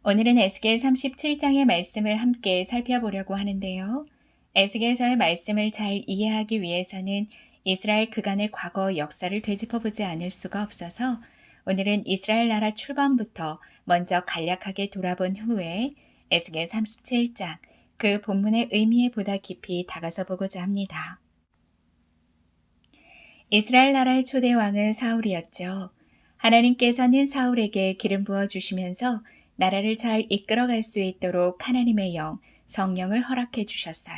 오늘은 에스겔 37장의 말씀을 함께 살펴보려고 하는데요. 에스겔서의 말씀을 잘 이해하기 위해서는 이스라엘 그간의 과거 역사를 되짚어보지 않을 수가 없어서 오늘은 이스라엘 나라 출범부터 먼저 간략하게 돌아본 후에 에스겔 37장, 그 본문의 의미에 보다 깊이 다가서 보고자 합니다. 이스라엘 나라의 초대 왕은 사울이었죠. 하나님께서는 사울에게 기름 부어 주시면서 나라를 잘 이끌어갈 수 있도록 하나님의 영, 성령을 허락해 주셨어요.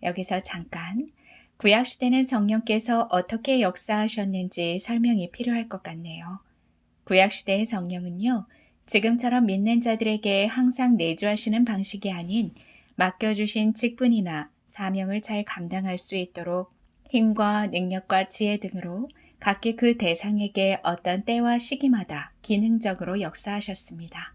여기서 잠깐 구약시대는 성령께서 어떻게 역사하셨는지 설명이 필요할 것 같네요. 구약시대의 성령은요, 지금처럼 믿는 자들에게 항상 내주하시는 방식이 아닌 맡겨주신 직분이나 사명을 잘 감당할 수 있도록 힘과 능력과 지혜 등으로 각기 그 대상에게 어떤 때와 시기마다 기능적으로 역사하셨습니다.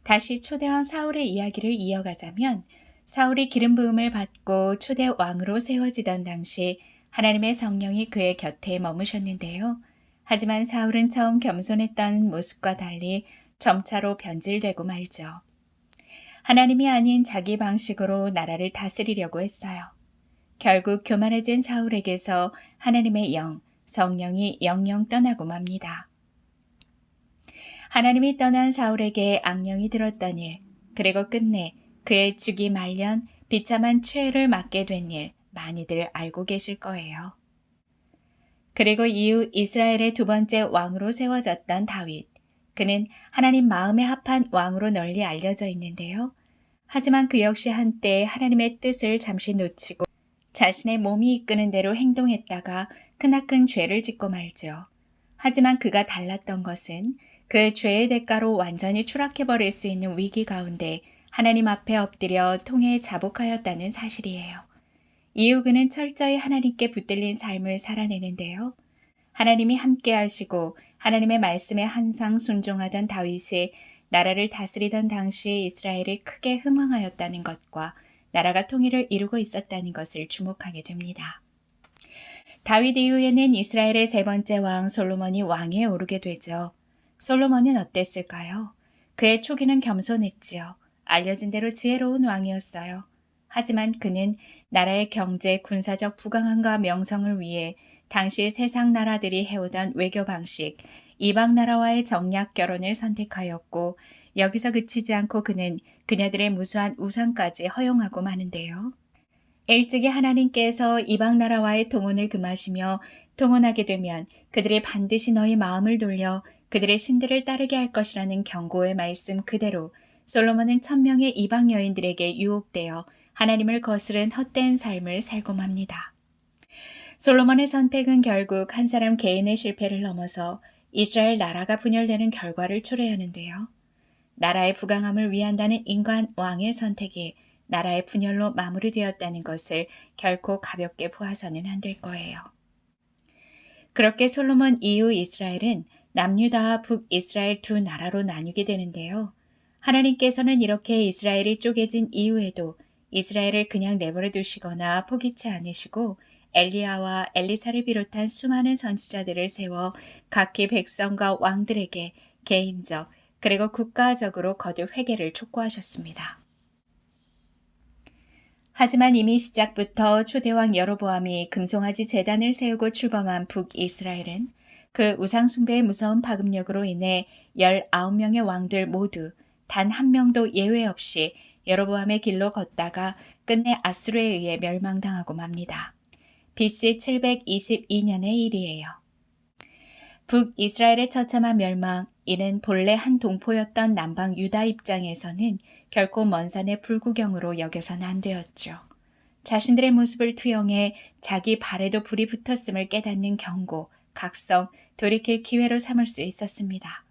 다시 초대왕 사울의 이야기를 이어가자면 사울이 기름 부음을 받고 초대 왕으로 세워지던 당시 하나님의 성령이 그의 곁에 머무셨는데요. 하지만 사울은 처음 겸손했던 모습과 달리 점차로 변질되고 말죠. 하나님이 아닌 자기 방식으로 나라를 다스리려고 했어요. 결국 교만해진 사울에게서 하나님의 영, 성령이 영영 떠나고 맙니다. 하나님이 떠난 사울에게 악령이 들었던 일, 그리고 끝내 그의 죽이 말년 비참한 최후를 맞게 된 일, 많이들 알고 계실 거예요. 그리고 이후 이스라엘의 두 번째 왕으로 세워졌던 다윗. 그는 하나님 마음에 합한 왕으로 널리 알려져 있는데요. 하지만 그 역시 한때 하나님의 뜻을 잠시 놓치고 자신의 몸이 이끄는 대로 행동했다가 크나큰 죄를 짓고 말죠. 하지만 그가 달랐던 것은 그 죄의 대가로 완전히 추락해버릴 수 있는 위기 가운데 하나님 앞에 엎드려 통회에 자복하였다는 사실이에요. 이후 그는 철저히 하나님께 붙들린 삶을 살아내는데요. 하나님이 함께 하시고 하나님의 말씀에 항상 순종하던 다윗이 나라를 다스리던 당시 이스라엘이 크게 흥왕하였다는 것과 나라가 통일을 이루고 있었다는 것을 주목하게 됩니다. 다윗 이후에는 이스라엘의 세 번째 왕 솔로몬이 왕위에 오르게 되죠. 솔로몬은 어땠을까요? 그의 초기는 겸손했지요. 알려진 대로 지혜로운 왕이었어요. 하지만 그는 나라의 경제, 군사적 부강함과 명성을 위해 당시 세상 나라들이 해오던 외교 방식, 이방 나라와의 정략 결혼을 선택하였고 여기서 그치지 않고 그는 그녀들의 무수한 우상까지 허용하고 마는데요. 일찍이 하나님께서 이방 나라와의 통혼을 금하시며 통혼하게 되면 그들이 반드시 너희 마음을 돌려 그들의 신들을 따르게 할 것이라는 경고의 말씀 그대로 솔로몬은 1000명의 이방 여인들에게 유혹되어 하나님을 거스른 헛된 삶을 살고 맙니다. 솔로몬의 선택은 결국 한 사람 개인의 실패를 넘어서 이스라엘 나라가 분열되는 결과를 초래하는데요. 나라의 부강함을 위한다는 인간 왕의 선택이 나라의 분열로 마무리되었다는 것을 결코 가볍게 보아서는 안 될 거예요. 그렇게 솔로몬 이후 이스라엘은 남유다와 북이스라엘 두 나라로 나뉘게 되는데요. 하나님께서는 이렇게 이스라엘이 쪼개진 이후에도 이스라엘을 그냥 내버려 두시거나 포기치 않으시고 엘리야와 엘리사를 비롯한 수많은 선지자들을 세워 각기 백성과 왕들에게 개인적 그리고 국가적으로 거듭 회개를 촉구하셨습니다. 하지만 이미 시작부터 초대왕 여로보암이 금송아지 제단을 세우고 출범한 북이스라엘은 그 우상숭배의 무서운 파급력으로 인해 19명의 왕들 모두 단 한 명도 예외 없이 여로보암의 길로 걷다가 끝내 아수르에 의해 멸망당하고 맙니다. BC 722년의 일이에요. 북이스라엘의 처참한 멸망, 이는 본래 한 동포였던 남방 유다 입장에서는 결코 먼 산의 불구경으로 여겨서는 안 되었죠. 자신들의 모습을 투영해 자기 발에도 불이 붙었음을 깨닫는 경고, 각성, 돌이킬 기회로 삼을 수 있었습니다.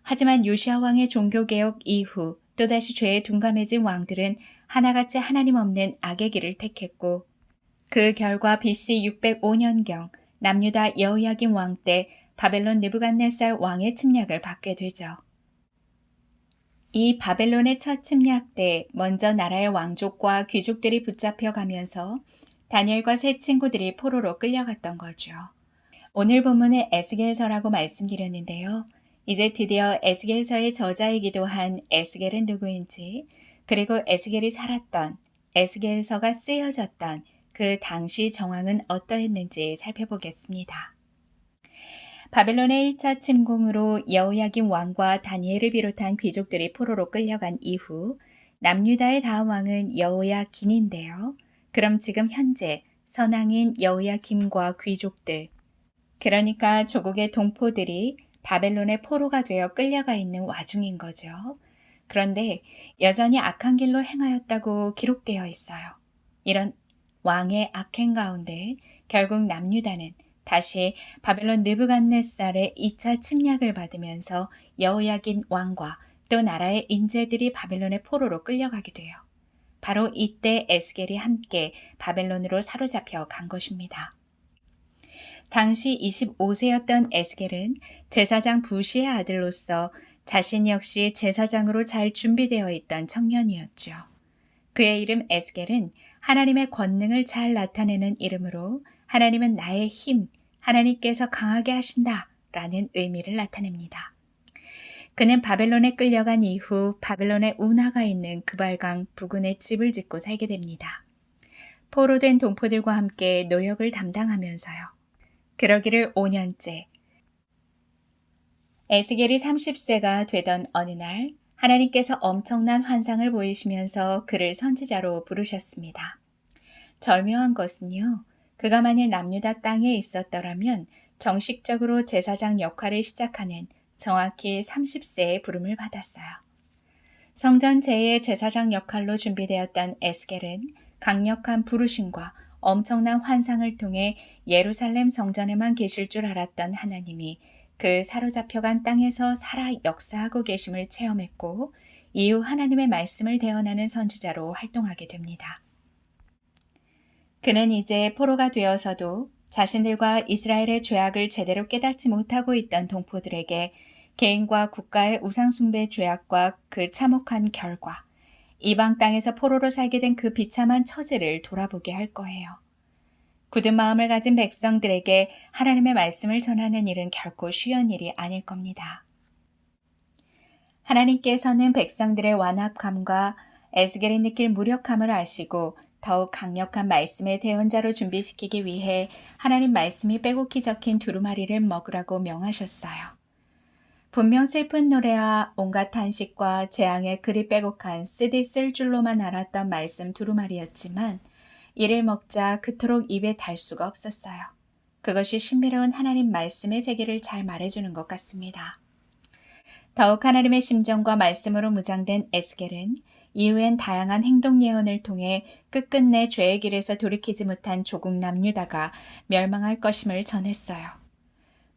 하지만 요시야 왕의 종교개혁 이후 또다시 죄에 둔감해진 왕들은 하나같이 하나님 없는 악의 길을 택했고 그 결과 BC 605년경 남유다 여호야김 왕 때 바벨론 느부갓네살 왕의 침략을 받게 되죠. 이 바벨론의 첫 침략 때 먼저 나라의 왕족과 귀족들이 붙잡혀가면서 다니엘과 세 친구들이 포로로 끌려갔던 거죠. 오늘 본문의 에스겔서라고 말씀드렸는데요. 이제 드디어 에스겔서의 저자이기도 한 에스겔은 누구인지, 그리고 에스겔이 살았던, 에스겔서가 쓰여졌던 그 당시 정황은 어떠했는지 살펴보겠습니다. 바벨론의 1차 침공으로 여호야김 왕과 다니엘을 비롯한 귀족들이 포로로 끌려간 이후 남유다의 다음 왕은 여호야긴인데요. 그럼 지금 현재 선왕인 여호야김과 귀족들, 그러니까 조국의 동포들이 바벨론의 포로가 되어 끌려가 있는 와중인 거죠. 그런데 여전히 악한 길로 행하였다고 기록되어 있어요. 이런 왕의 악행 가운데 결국 남유다는 다시 바벨론 느부갓네살의 2차 침략을 받으면서 여호야긴 왕과 또 나라의 인재들이 바벨론의 포로로 끌려가게 돼요. 바로 이때 에스겔이 함께 바벨론으로 사로잡혀 간 것입니다. 당시 25세였던 에스겔은 제사장 부시의 아들로서 자신 역시 제사장으로 잘 준비되어 있던 청년이었죠. 그의 이름 에스겔은 하나님의 권능을 잘 나타내는 이름으로 하나님은 나의 힘, 하나님께서 강하게 하신다 라는 의미를 나타냅니다. 그는 바벨론에 끌려간 이후 바벨론의 운하가 있는 그발강 부근에 집을 짓고 살게 됩니다. 포로된 동포들과 함께 노역을 담당하면서요. 그러기를 5년째. 에스겔이 30세가 되던 어느 날 하나님께서 엄청난 환상을 보이시면서 그를 선지자로 부르셨습니다. 절묘한 것은요. 그가 만일 남유다 땅에 있었더라면 정식적으로 제사장 역할을 시작하는 정확히 30세의 부름을 받았어요. 성전 제의 제사장 역할로 준비되었던 에스겔은 강력한 부르심과 엄청난 환상을 통해 예루살렘 성전에만 계실 줄 알았던 하나님이 그 사로잡혀간 땅에서 살아 역사하고 계심을 체험했고 이후 하나님의 말씀을 대언하는 선지자로 활동하게 됩니다. 그는 이제 포로가 되어서도 자신들과 이스라엘의 죄악을 제대로 깨닫지 못하고 있던 동포들에게 개인과 국가의 우상숭배 죄악과 그 참혹한 결과, 이방 땅에서 포로로 살게 된 그 비참한 처지를 돌아보게 할 거예요. 굳은 마음을 가진 백성들에게 하나님의 말씀을 전하는 일은 결코 쉬운 일이 아닐 겁니다. 하나님께서는 백성들의 완악함과 에스겔이 느낄 무력함을 아시고 더욱 강력한 말씀의 대언자로 준비시키기 위해 하나님 말씀이 빼곡히 적힌 두루마리를 먹으라고 명하셨어요. 분명 슬픈 노래와 온갖 탄식과 재앙의 글이 빼곡한 쓰디 쓸 줄로만 알았던 말씀 두루마리였지만 이를 먹자 그토록 입에 달 수가 없었어요. 그것이 신비로운 하나님 말씀의 세계를 잘 말해주는 것 같습니다. 더욱 하나님의 심정과 말씀으로 무장된 에스겔은 이후엔 다양한 행동 예언을 통해 끝끝내 죄의 길에서 돌이키지 못한 조국 남유다가 멸망할 것임을 전했어요.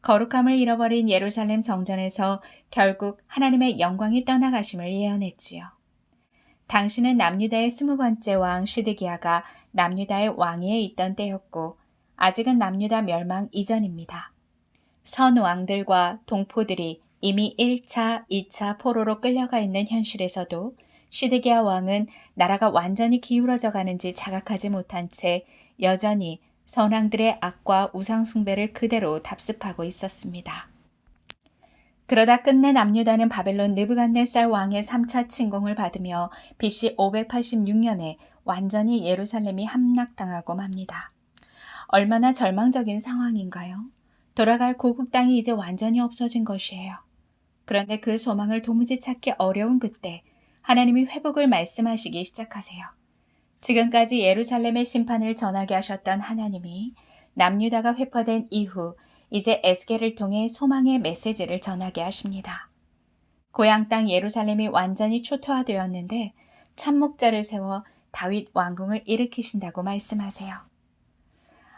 거룩함을 잃어버린 예루살렘 성전에서 결국 하나님의 영광이 떠나가심을 예언했지요. 당시는 남유다의 20번째 왕 시드기야가 남유다의 왕위에 있던 때였고 아직은 남유다 멸망 이전입니다. 선 왕들과 동포들이 이미 1차, 2차 포로로 끌려가 있는 현실에서도 시드기야 왕은 나라가 완전히 기울어져 가는지 자각하지 못한 채 여전히 선왕들의 악과 우상숭배를 그대로 답습하고 있었습니다. 그러다 끝내 남유다는 바벨론 느부갓네살 왕의 3차 침공을 받으며 BC 586년에 완전히 예루살렘이 함락당하고 맙니다. 얼마나 절망적인 상황인가요? 돌아갈 고국 땅이 이제 완전히 없어진 것이에요. 그런데 그 소망을 도무지 찾기 어려운 그때 하나님이 회복을 말씀하시기 시작하세요. 지금까지 예루살렘의 심판을 전하게 하셨던 하나님이 남유다가 회파된 이후 이제 에스겔을 통해 소망의 메시지를 전하게 하십니다. 고향 땅 예루살렘이 완전히 초토화되었는데 참목자를 세워 다윗 왕궁을 일으키신다고 말씀하세요.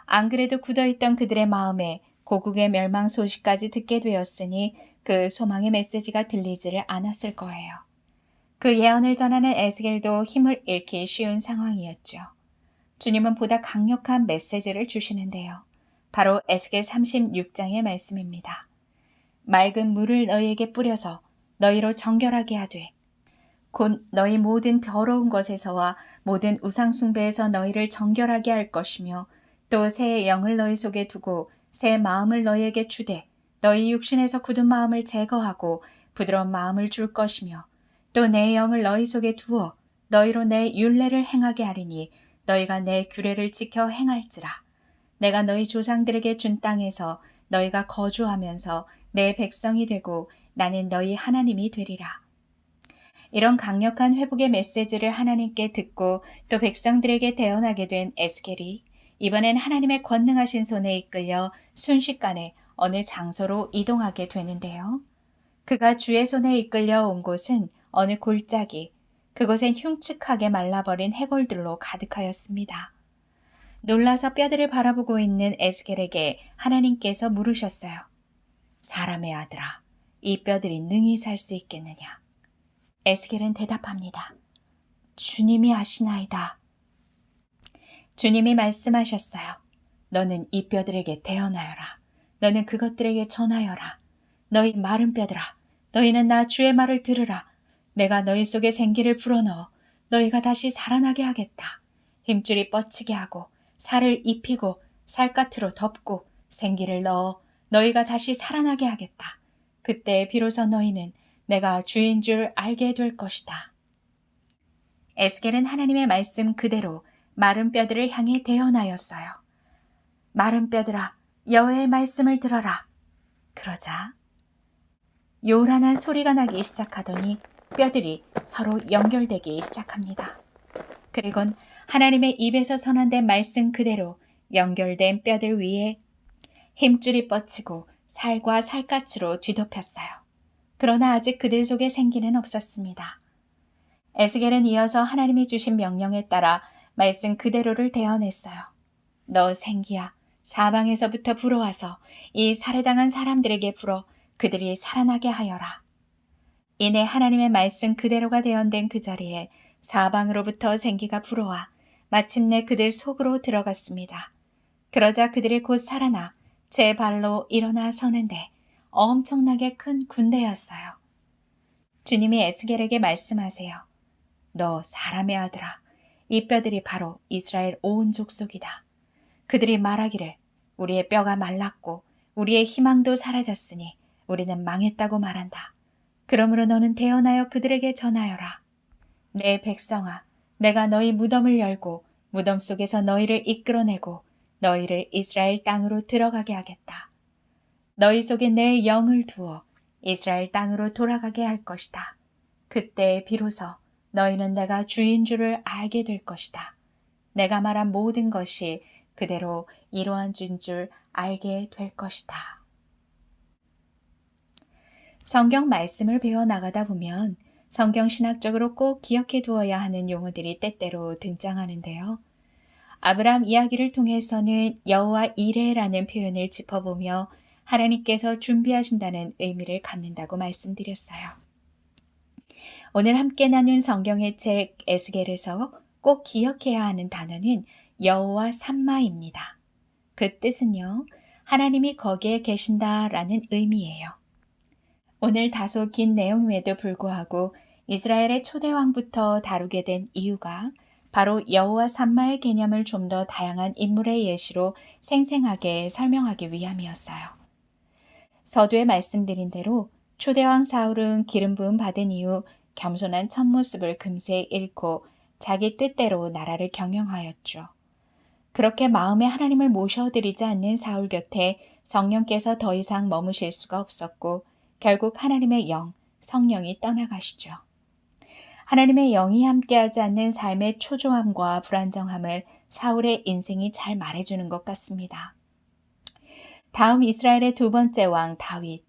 안 그래도 굳어있던 그들의 마음에 고국의 멸망 소식까지 듣게 되었으니 그 소망의 메시지가 들리지를 않았을 거예요. 그 예언을 전하는 에스겔도 힘을 잃기 쉬운 상황이었죠. 주님은 보다 강력한 메시지를 주시는데요. 바로 에스겔 36장의 말씀입니다. 맑은 물을 너희에게 뿌려서 너희로 정결하게 하되 곧 너희 모든 더러운 것에서와 모든 우상숭배에서 너희를 정결하게 할 것이며 또 새 영을 너희 속에 두고 새 마음을 너희에게 주되 너희 육신에서 굳은 마음을 제거하고 부드러운 마음을 줄 것이며 또 내 영을 너희 속에 두어 너희로 내 율례를 행하게 하리니 너희가 내 규례를 지켜 행할지라. 내가 너희 조상들에게 준 땅에서 너희가 거주하면서 내 백성이 되고 나는 너희 하나님이 되리라. 이런 강력한 회복의 메시지를 하나님께 듣고 또 백성들에게 대언하게 된 에스겔이 이번엔 하나님의 권능하신 손에 이끌려 순식간에 어느 장소로 이동하게 되는데요. 그가 주의 손에 이끌려 온 곳은 어느 골짜기, 그곳엔 흉측하게 말라버린 해골들로 가득하였습니다. 놀라서 뼈들을 바라보고 있는 에스겔에게 하나님께서 물으셨어요. 사람의 아들아, 이 뼈들이 능히 살 수 있겠느냐? 에스겔은 대답합니다. 주님이 아시나이다. 주님이 말씀하셨어요. 너는 이 뼈들에게 대언하여라. 너는 그것들에게 전하여라. 너희 마른 뼈들아, 너희는 나 주의 말을 들으라. 내가 너희 속에 생기를 불어넣어 너희가 다시 살아나게 하겠다. 힘줄이 뻗치게 하고 살을 입히고 살갗으로 덮고 생기를 넣어 너희가 다시 살아나게 하겠다. 그때 비로소 너희는 내가 주인 줄 알게 될 것이다. 에스겔은 하나님의 말씀 그대로 마른 뼈들을 향해 대언하였어요. 마른 뼈들아, 여호와의 말씀을 들어라. 그러자 요란한 소리가 나기 시작하더니 뼈들이 서로 연결되기 시작합니다. 그리곤 하나님의 입에서 선언된 말씀 그대로 연결된 뼈들 위에 힘줄이 뻗치고 살과 살갗으로 뒤덮였어요. 그러나 아직 그들 속에 생기는 없었습니다. 에스겔은 이어서 하나님이 주신 명령에 따라 말씀 그대로를 대언했어요. 너 생기야, 사방에서부터 불어와서 이 살해당한 사람들에게 불어 그들이 살아나게 하여라. 이내 하나님의 말씀 그대로가 대언된 그 자리에 사방으로부터 생기가 불어와 마침내 그들 속으로 들어갔습니다. 그러자 그들이 곧 살아나 제 발로 일어나 서는데 엄청나게 큰 군대였어요. 주님이 에스겔에게 말씀하세요. 너 사람의 아들아, 이 뼈들이 바로 이스라엘 온 족속이다. 그들이 말하기를 우리의 뼈가 말랐고 우리의 희망도 사라졌으니 우리는 망했다고 말한다. 그러므로 너는 대언하여 그들에게 전하여라. 내 백성아, 내가 너희 무덤을 열고 무덤 속에서 너희를 이끌어내고 너희를 이스라엘 땅으로 들어가게 하겠다. 너희 속에 내 영을 두어 이스라엘 땅으로 돌아가게 할 것이다. 그때 비로소 너희는 내가 주인 줄을 알게 될 것이다. 내가 말한 모든 것이 그대로 이루어진 줄 알게 될 것이다. 성경 말씀을 배워나가다 보면 성경 신학적으로 꼭 기억해 두어야 하는 용어들이 때때로 등장하는데요. 아브라함 이야기를 통해서는 여호와 이레라는 표현을 짚어보며 하나님께서 준비하신다는 의미를 갖는다고 말씀드렸어요. 오늘 함께 나눈 성경의 책 에스겔에서 꼭 기억해야 하는 단어는 여호와 삼마입니다. 그 뜻은요, 하나님이 거기에 계신다라는 의미예요. 오늘 다소 긴 내용임에도 불구하고 이스라엘의 초대왕부터 다루게 된 이유가 바로 여호와 삼마의 개념을 좀 더 다양한 인물의 예시로 생생하게 설명하기 위함이었어요. 서두에 말씀드린 대로 초대왕 사울은 기름 부음 받은 이후 겸손한 첫 모습을 금세 잃고 자기 뜻대로 나라를 경영하였죠. 그렇게 마음에 하나님을 모셔드리지 않는 사울 곁에 성령께서 더 이상 머무실 수가 없었고 결국 하나님의 영, 성령이 떠나가시죠. 하나님의 영이 함께하지 않는 삶의 초조함과 불안정함을 사울의 인생이 잘 말해주는 것 같습니다. 다음 이스라엘의 두 번째 왕 다윗.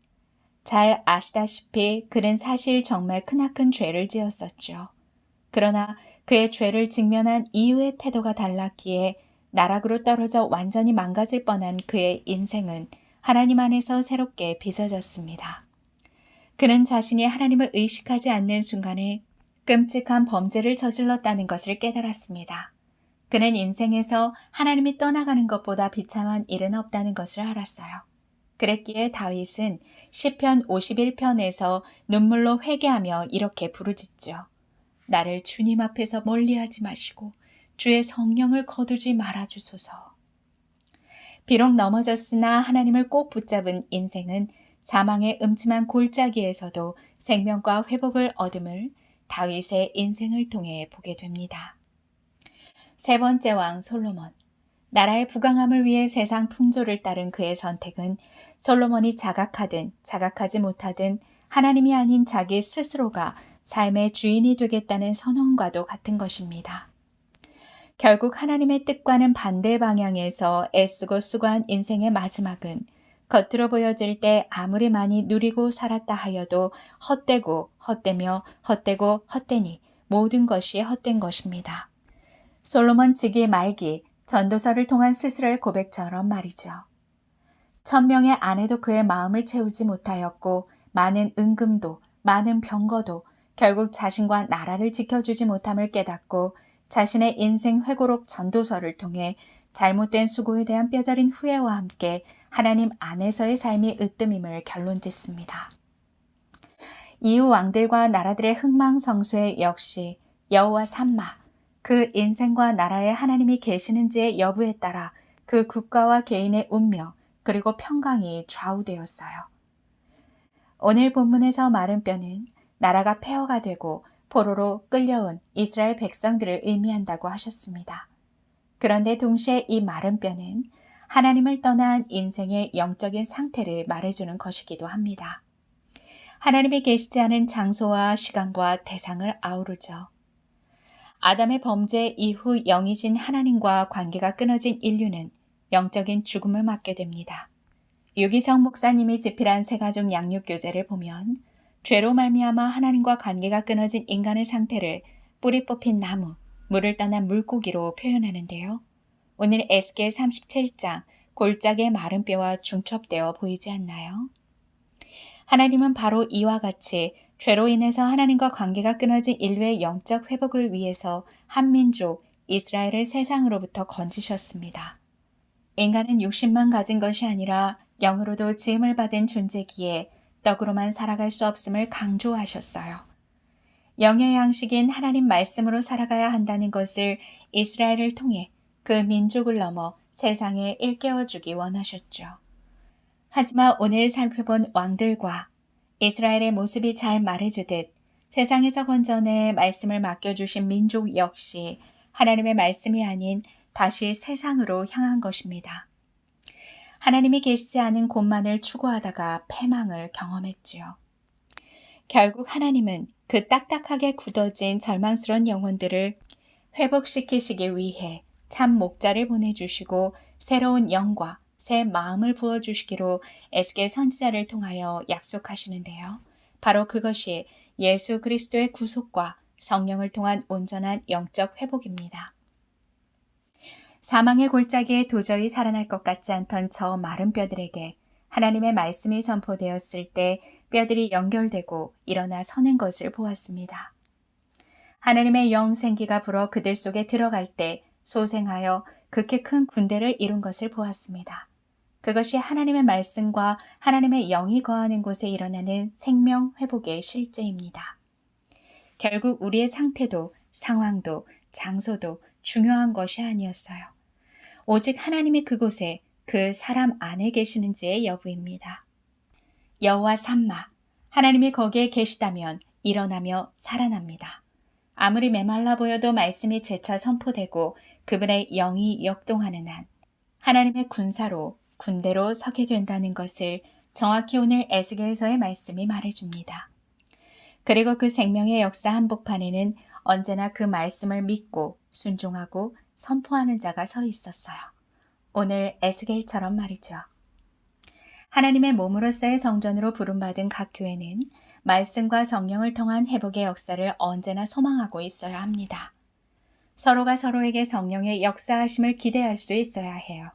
잘 아시다시피 그는 사실 정말 크나큰 죄를 지었었죠. 그러나 그의 죄를 직면한 이후의 태도가 달랐기에 나락으로 떨어져 완전히 망가질 뻔한 그의 인생은 하나님 안에서 새롭게 빚어졌습니다. 그는 자신이 하나님을 의식하지 않는 순간에 끔찍한 범죄를 저질렀다는 것을 깨달았습니다. 그는 인생에서 하나님이 떠나가는 것보다 비참한 일은 없다는 것을 알았어요. 그랬기에 다윗은 시편 51편에서 눈물로 회개하며 이렇게 부르짖죠. 나를 주님 앞에서 멀리하지 마시고 주의 성령을 거두지 말아주소서. 비록 넘어졌으나 하나님을 꼭 붙잡은 인생은 사망의 음침한 골짜기에서도 생명과 회복을 얻음을 다윗의 인생을 통해 보게 됩니다. 세 번째 왕 솔로몬. 나라의 부강함을 위해 세상 풍조를 따른 그의 선택은 솔로몬이 자각하든 자각하지 못하든 하나님이 아닌 자기 스스로가 삶의 주인이 되겠다는 선언과도 같은 것입니다. 결국 하나님의 뜻과는 반대 방향에서 애쓰고 수고한 인생의 마지막은 겉으로 보여질 때 아무리 많이 누리고 살았다 하여도 헛되고 헛되며 헛되고 헛되니 모든 것이 헛된 것입니다. 솔로몬 즉위 말기 전도서를 통한 스스로의 고백처럼 말이죠. 1000명의 아내도 그의 마음을 채우지 못하였고 많은 은금도 많은 병거도 결국 자신과 나라를 지켜주지 못함을 깨닫고 자신의 인생 회고록 전도서를 통해 잘못된 수고에 대한 뼈저린 후회와 함께 하나님 안에서의 삶이 으뜸임을 결론짓습니다. 이후 왕들과 나라들의 흥망성쇠 역시 여호와 삼마, 그 인생과 나라에 하나님이 계시는지의 여부에 따라 그 국가와 개인의 운명 그리고 평강이 좌우되었어요. 오늘 본문에서 마른 뼈는 나라가 폐허가 되고 포로로 끌려온 이스라엘 백성들을 의미한다고 하셨습니다. 그런데 동시에 이 마른 뼈는 하나님을 떠난 인생의 영적인 상태를 말해주는 것이기도 합니다. 하나님이 계시지 않은 장소와 시간과 대상을 아우르죠. 아담의 범죄 이후 영이신 하나님과 관계가 끊어진 인류는 영적인 죽음을 맞게 됩니다. 유기성 목사님이 집필한 쇠가족 양육교재를 보면 죄로 말미암아 하나님과 관계가 끊어진 인간의 상태를 뿌리 뽑힌 나무, 물을 떠난 물고기로 표현하는데요. 오늘 에스겔 37장 골짜기의 마른 뼈와 중첩되어 보이지 않나요? 하나님은 바로 이와 같이 죄로 인해서 하나님과 관계가 끊어진 인류의 영적 회복을 위해서 한민족 이스라엘을 세상으로부터 건지셨습니다. 인간은 육신만 가진 것이 아니라 영으로도 지음을 받은 존재기에 떡으로만 살아갈 수 없음을 강조하셨어요. 영의 양식인 하나님 말씀으로 살아가야 한다는 것을 이스라엘을 통해 그 민족을 넘어 세상에 일깨워주기 원하셨죠. 하지만 오늘 살펴본 왕들과 이스라엘의 모습이 잘 말해주듯 세상에서 건져내 말씀을 맡겨주신 민족 역시 하나님의 말씀이 아닌 다시 세상으로 향한 것입니다. 하나님이 계시지 않은 곳만을 추구하다가 패망을 경험했지요. 결국 하나님은 그 딱딱하게 굳어진 절망스러운 영혼들을 회복시키시기 위해 참 목자를 보내주시고 새로운 영과 새 마음을 부어주시기로 에스겔 선지자를 통하여 약속하시는데요. 바로 그것이 예수 그리스도의 구속과 성령을 통한 온전한 영적 회복입니다. 사망의 골짜기에 도저히 살아날 것 같지 않던 저 마른 뼈들에게 하나님의 말씀이 선포되었을 때 뼈들이 연결되고 일어나 서는 것을 보았습니다. 하나님의 영 생기가 불어 그들 속에 들어갈 때 소생하여 극히 큰 군대를 이룬 것을 보았습니다. 그것이 하나님의 말씀과 하나님의 영이 거하는 곳에 일어나는 생명 회복의 실제입니다. 결국 우리의 상태도 상황도 장소도 중요한 것이 아니었어요. 오직 하나님이 그곳에 그 사람 안에 계시는지의 여부입니다. 여호와 삼마, 하나님이 거기에 계시다면 일어나며 살아납니다. 아무리 메말라 보여도 말씀이 재차 선포되고 그분의 영이 역동하는 한 하나님의 군사로 군대로 서게 된다는 것을 정확히 오늘 에스겔서의 말씀이 말해줍니다. 그리고 그 생명의 역사 한복판에는 언제나 그 말씀을 믿고 순종하고 선포하는 자가 서 있었어요. 오늘 에스겔처럼 말이죠. 하나님의 몸으로서의 성전으로 부름받은 각 교회는 말씀과 성령을 통한 회복의 역사를 언제나 소망하고 있어야 합니다. 서로가 서로에게 성령의 역사하심을 기대할 수 있어야 해요.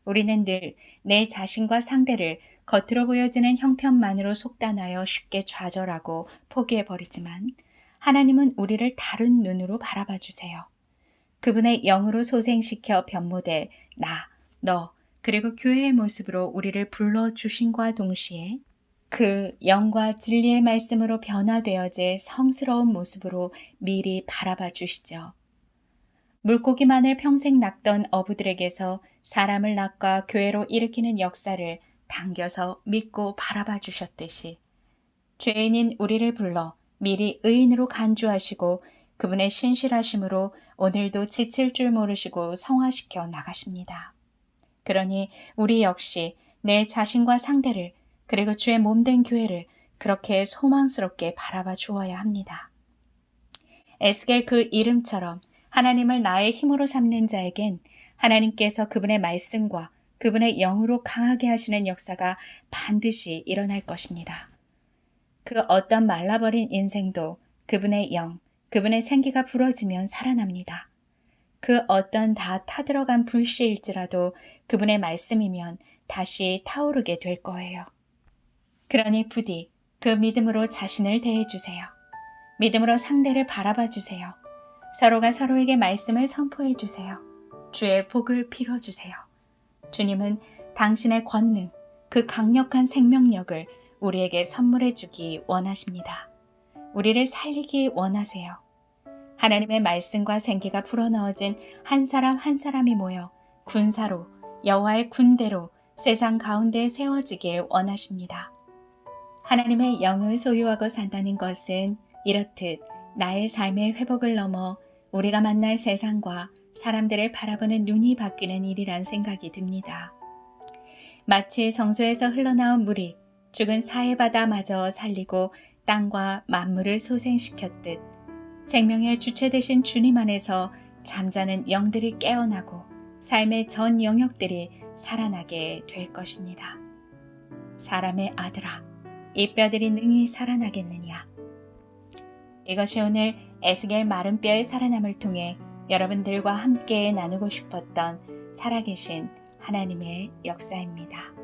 우리는 늘 내 자신과 상대를 겉으로 보여지는 형편만으로 속단하여 쉽게 좌절하고 포기해버리지만 하나님은 우리를 다른 눈으로 바라봐 주세요. 그분의 영으로 소생시켜 변모될 나, 너, 그리고 교회의 모습으로 우리를 불러주신과 동시에 그 영과 진리의 말씀으로 변화되어질 성스러운 모습으로 미리 바라봐 주시죠. 물고기만을 평생 낚던 어부들에게서 사람을 낚아 교회로 일으키는 역사를 당겨서 믿고 바라봐 주셨듯이 죄인인 우리를 불러 미리 의인으로 간주하시고 그분의 신실하심으로 오늘도 지칠 줄 모르시고 성화시켜 나가십니다. 그러니 우리 역시 내 자신과 상대를 그리고 주의 몸된 교회를 그렇게 소망스럽게 바라봐 주어야 합니다. 에스겔 그 이름처럼 하나님을 나의 힘으로 삼는 자에겐 하나님께서 그분의 말씀과 그분의 영으로 강하게 하시는 역사가 반드시 일어날 것입니다. 그 어떤 말라버린 인생도 그분의 영, 그분의 생기가 불어지면 살아납니다. 그 어떤 다 타들어간 불씨일지라도 그분의 말씀이면 다시 타오르게 될 거예요. 그러니 부디 그 믿음으로 자신을 대해주세요. 믿음으로 상대를 바라봐 주세요. 서로가 서로에게 말씀을 선포해 주세요. 주의 복을 빌어주세요. 주님은 당신의 권능, 그 강력한 생명력을 우리에게 선물해 주기 원하십니다. 우리를 살리기 원하세요. 하나님의 말씀과 생기가 불어넣어진 한 사람 한 사람이 모여 군사로 여호와의 군대로 세상 가운데 세워지길 원하십니다. 하나님의 영을 소유하고 산다는 것은 이렇듯 나의 삶의 회복을 넘어 우리가 만날 세상과 사람들을 바라보는 눈이 바뀌는 일이란 생각이 듭니다. 마치 성소에서 흘러나온 물이 죽은 사해바다마저 살리고 땅과 만물을 소생시켰듯 생명의 주체 되신 주님 안에서 잠자는 영들이 깨어나고 삶의 전 영역들이 살아나게 될 것입니다. 사람의 아들아, 이 뼈들이 능히 살아나겠느냐? 이것이 오늘 에스겔 마른 뼈의 살아남을 통해 여러분들과 함께 나누고 싶었던 살아계신 하나님의 역사입니다.